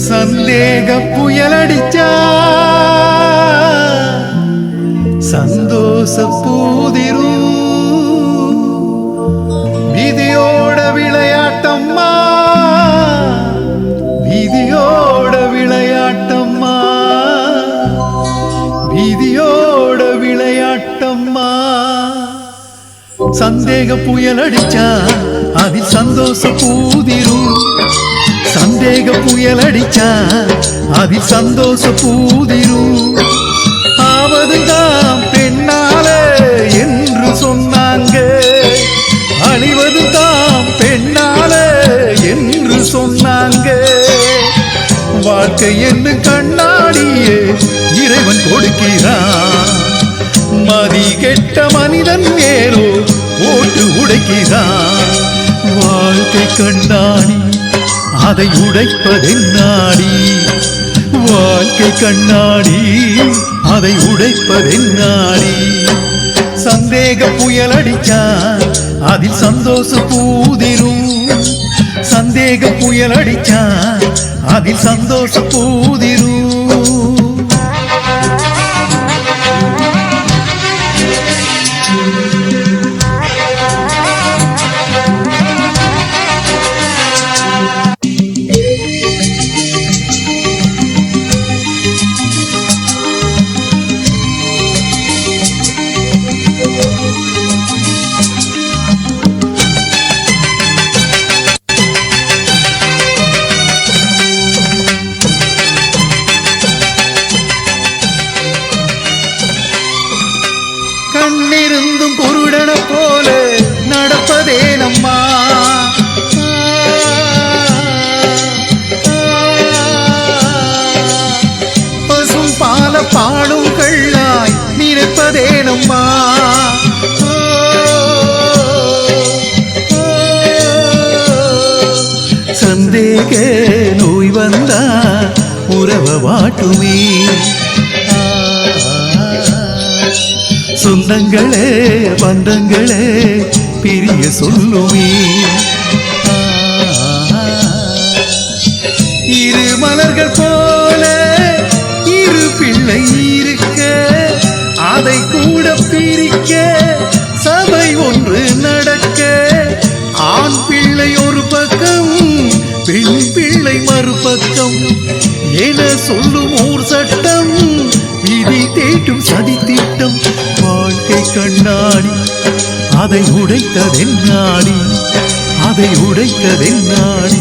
சந்தேக புயலடிச்சா சந்தோஷ பூதிரும் விதியோட விளையாட்டம்மா விதியோட விளையாட்டம்மா விதியோட விளையாட்டம்மா சந்தேக புயலடிச்சா அதில் சந்தோஷ பூதிரும் சந்தேக புயலடிச்சா அதில் சந்தோஷ பூதிரும் ஆவதுதான் பெண்ணால என்று சொன்னாங்க அழிவதுதான் பெண்ணால என்று சொன்னாங்க வாழ்க்கை என்ன கண்ணாடியே இறைவன் கொடுக்கிறான் மதி கெட்ட மனிதன் மேலோ போட்டு உடைக்கிறான் வாழ்க்கை கண்ணாடி அதை உடைப்பதென்னாடி வாழ்க்கை கண்ணாடி அதை உடைப்பதென்னாடி சந்தேக புயலடிச்சா அதில் சந்தோஷ பூதிரும் சந்தேக புயலடிச்சா அதில் சந்தோஷ பூதிரும் கண்ணிருந்தும் குருடன போல நடப்பதே நம்மா பசும் பால பாடும் கள்ளாய் நினைப்பதே நம்மா சந்தேக நோய் வந்தா உறவ வாட்டுமே சொந்தங்களே பந்தங்களே பிரிய சொல்லுமே இரு மலர்கள் போல இரு பிள்ளை இருக்க அதை கூட பிரிக்க சபை ஒன்று நடக்க ஆண் பிள்ளை ஒரு பக்கம் பெண் பிள்ளை மறுபக்கம் என சொல்லும் ஊர் சட்டம் விதி தேட்டும் சதி திட்டம் வாழ்க்கை கண்ணாடி அதை உடைத்ததென்னாடி அதை உடைத்ததென்னாடி